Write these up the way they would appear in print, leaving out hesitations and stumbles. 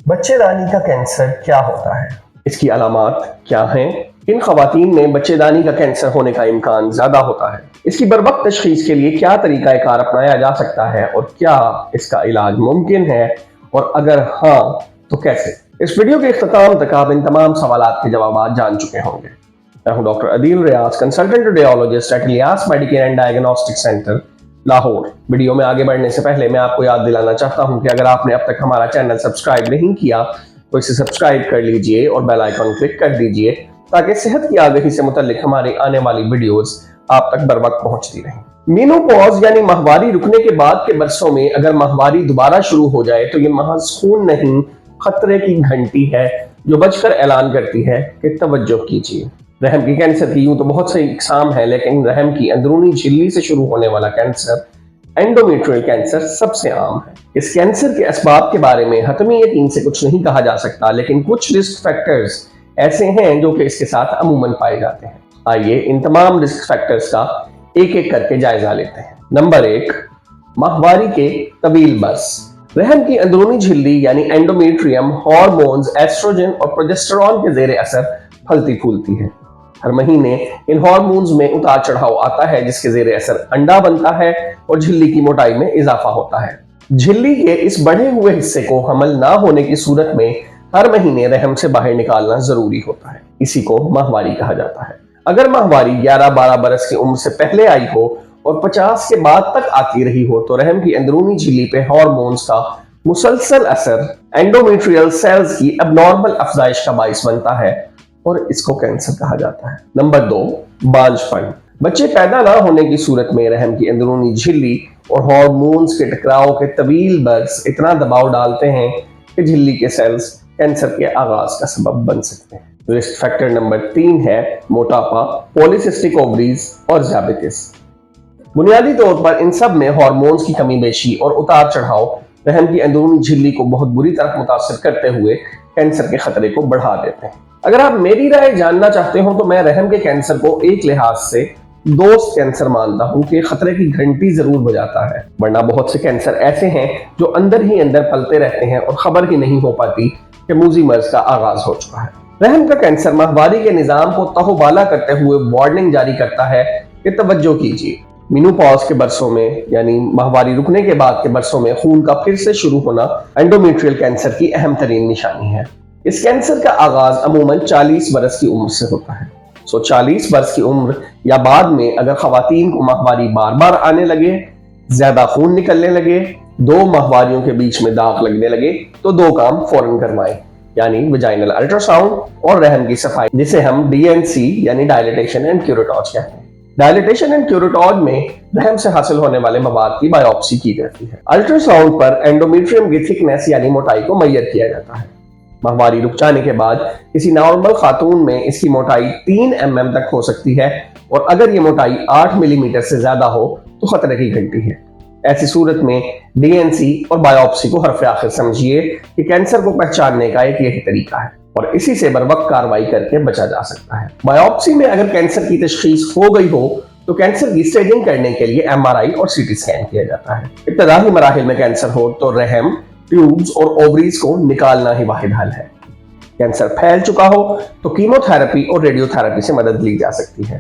بچے دانی کا کینسر کیا ہوتا ہے؟ اس کی علامات کیا ہیں؟ کن خواتین میں بچے دانی کا کینسر ہونے کا امکان زیادہ ہوتا ہے؟ اس کی بروقت تشخیص کے لیے کیا طریقہ کار اپنایا جا سکتا ہے اور کیا اس کا علاج ممکن ہے، اور اگر ہاں تو کیسے؟ اس ویڈیو کے اختتام تک آپ ان تمام سوالات کے جوابات جان چکے ہوں گے۔ میں ہوں doctor Adeel Riaz, consultant radiologist at Ilyas Medicare and diagnostic centre, Lahore. Video میں آگے بڑھنے سے پہلے میں آپ کو یاد دلانا چاہتا ہوں کہ اگر آپ نے اب تک ہمارا چینل سبسکرائب نہیں کیا تو اسے سبسکرائب کر لیجئے اور بیل آئیکن کلک کر دیجئے تاکہ صحت کی آگاہی سے متعلق ہماری آنے والی ویڈیوز آپ تک بر وقت پہنچتی رہیں۔ مینوپاز یعنی ماہواری رکنے کے بعد کے برسوں میں اگر ماہواری دوبارہ شروع ہو جائے تو یہ محض خون نہیں، خطرے کی گھنٹی ہے جو بج کر اعلان کرتی ہے کہ توجہ کیجیے۔ رحم کے کینسر کی یوں تو بہت سی اقسام ہیں، لیکن رحم کی اندرونی جھلی سے شروع ہونے والا کینسر اینڈومیٹریل کینسر سب سے عام ہے۔ اس کینسر کے اسباب کے بارے میں حتمی یقین سے کچھ نہیں کہا جا سکتا، لیکن کچھ رسک فیکٹرز ایسے ہیں جو کہ اس کے ساتھ عموماً پائے جاتے ہیں۔ آئیے ان تمام رسک فیکٹرز کا ایک ایک کر کے جائزہ لیتے ہیں۔ نمبر 1، ماہواری کے طویل برس۔ رحم کی اندرونی جھلی یعنی اینڈومیٹریم ہارمونز ایسٹروجن اور پروجسٹرون کے زیر اثر پھلتی پھولتی ہے۔ ہر مہینے ان ہارمونز میں اتار چڑھاؤ آتا ہے، جس کے زیر اثر انڈا بنتا ہے اور جھلی کی موٹائی میں اضافہ ہوتا ہے۔ جھلی کے اس بڑھے ہوئے حصے کو حمل نہ ہونے کی صورت میں ہر مہینے رحم سے باہر نکالنا ضروری ہوتا ہے۔ اسی کو ماہواری کہا جاتا ہے۔ اگر ماہواری 11-12 برس کی عمر سے پہلے آئی ہو اور 50 کے بعد تک آتی رہی ہو تو رحم کی اندرونی جھلی پہ ہارمونز کا مسلسل اثر اینڈومیٹریل سیلز کی اب نارمل افزائش کا باعث بنتا ہے اور اس کو کینسر کہا جاتا ہے۔ نمبر 2، بانجھ پن۔ بچے پیدا نہ ہونے کی صورت میں رحم کی اندرونی جھلی اور ہارمونز کے ٹکراؤ کے طویل برس اتنا دباؤ ڈالتے ہیں کہ جھلی کے سیلز کینسر کے آغاز کا سبب بن سکتے ہیں۔ رسک فیکٹر نمبر 3 ہے موٹاپا، پولیسسٹک اووریز اور ذیابیطس۔ بنیادی طور پر ان سب میں ہارمونز کی کمی بیشی اور اتار چڑھاؤ رحم کی اندرونی جھلی کو بہت بری طرح متاثر کرتے ہوئے کینسر کے خطرے کو بڑھا دیتے ہیں۔ اگر آپ میری رائے جاننا چاہتے ہوں تو میں رحم کے کینسر کو ایک لحاظ سے دوست کینسر مانتا ہوں کہ خطرے کی گھنٹی ضرور بجاتا ہے، ورنہ بہت سے کینسر ایسے ہیں جو اندر ہی اندر پلتے رہتے ہیں اور خبر ہی نہیں ہو پاتی کہ موذی مرض کا آغاز ہو چکا ہے۔ رحم کا کینسر ماہواری کے نظام کو تہو بالا کرتے ہوئے وارننگ جاری کرتا ہے کہ توجہ کیجیے۔ مینوپاز کے برسوں میں یعنی ماہواری رکنے کے بعد کے برسوں میں خون کا پھر سے شروع ہونا اینڈومیٹریل کینسر کی اہم ترین نشانی ہے۔ اس کینسر کا آغاز عموماً 40 برس کی عمر سے ہوتا ہے۔ 40 برس کی عمر یا بعد میں اگر خواتین کو ماہواری بار بار آنے لگے، زیادہ خون نکلنے لگے، 2 ماہواریوں کے بیچ میں داغ لگنے لگے تو 2 کام فوراً کروائیں، یعنی ویجائنل الٹراساؤنڈ اور رحم کی صفائی، جسے ہم DNC یعنی ڈائلیٹیشن اینڈ کیوریٹاج کہتے ہیں۔ ڈائلیٹیشن اینڈ کیوریٹاج میں رحم سے حاصل ہونے والے مواد کی بائیوپسی کی جاتی ہے۔ الٹراساؤنڈ پر اینڈومیٹریم کی تھکنیس یعنی موٹائی کو میئر کیا جاتا ہے۔ ماہواری رک جانے کے بعد کسی نارمل خاتون میں اس کی موٹائی 3 mm تک ہو سکتی ہے، اور اگر یہ موٹائی 8 ملی میٹر سے زیادہ ہو تو خطرے کی گھنٹی ہے۔ ایسی صورت میں DNC اور بائیوپسی کو حرف آخر سمجھیے کہ کینسر کو پہچاننے کا ایک یہی طریقہ ہے اور اسی سے بر وقت کارروائی کر کے بچا جا سکتا ہے۔ بائیوپسی میں اگر کینسر کی تشخیص ہو گئی ہو تو کینسر کی اسٹیجنگ کرنے کے لیے MRI اور CT اسکین کیا جاتا ہے۔ ابتدائی مراحل میں کینسر ہو تو رحم، ٹیوبز اور اووریز کو نکالنا ہی واحد حل ہے۔ کینسر پھیل چکا ہو تو کیمو تھراپی اور ریڈیو تھراپی سے مدد لی جا سکتی ہے۔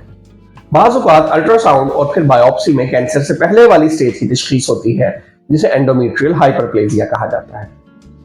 بعض اوقات الٹراساؤنڈ اور پھر بائیوپسی میں کینسر سے پہلے والی سٹیج کی تشخیص ہوتی ہے، جسے اینڈومیٹریل ہائپرپلیزیا کہا جاتا ہے۔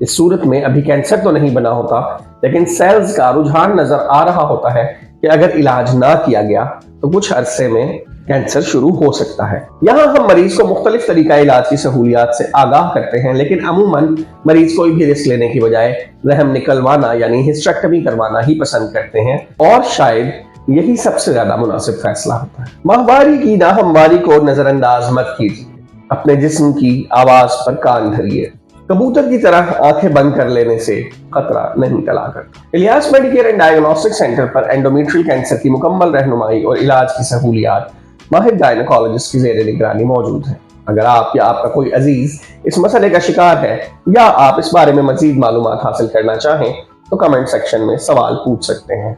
اس صورت میں ابھی کینسر تو نہیں بنا ہوتا، لیکن سیلز کا رجحان نظر آ رہا ہوتا ہے کہ اگر علاج نہ کیا گیا تو کچھ عرصے میں کینسر شروع ہو سکتا ہے۔ یہاں ہم مریض کو مختلف طریقہ علاج کی سہولیات سے آگاہ کرتے ہیں، لیکن عموماً مریض کوئی بھی رسک لینے کی بجائے رحم نکلوانا یعنی ہسٹریکٹمی کروانا ہی پسند کرتے ہیں، اور شاید یہی سب سے زیادہ مناسب فیصلہ ہوتا ہے۔ ماہواری کی ناہمواری کو نظر انداز مت کیجیے، اپنے جسم کی آواز پر کان دھریے۔ کبوتر کی طرح آنکھیں بند کر لینے سے خطرہ نہیں ٹلا کرتا۔ Ilyas Medicare and diagnostic center پر اینڈومیٹریل کینسر کی مکمل رہنمائی اور علاج کی سہولیات ماہر گائنیکالوجسٹ کی زیر نگرانی موجود ہیں۔ اگر آپ یا آپ کا کوئی عزیز اس مسئلے کا شکار ہے یا آپ اس بارے میں مزید معلومات حاصل کرنا چاہیں تو کمنٹ سیکشن میں سوال پوچھ سکتے ہیں۔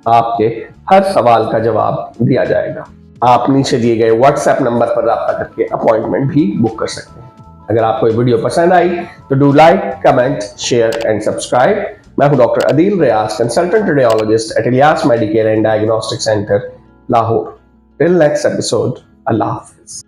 آپ کے ہر سوال کا جواب دیا جائے گا۔ آپ نیچے دیے گئے واٹس ایپ نمبر پر رابطہ کر کے اپوائنٹمنٹ بھی بک کر سکتے ہیں۔ اگر آپ کو یہ ویڈیو پسند آئی تو do like, comment, share and subscribe. میں ہوں doctor Adeel Riaz, consultant radiologist at Ilyas Medicare and diagnostic centre, Lahore. Till next episode, اللہ حافظ.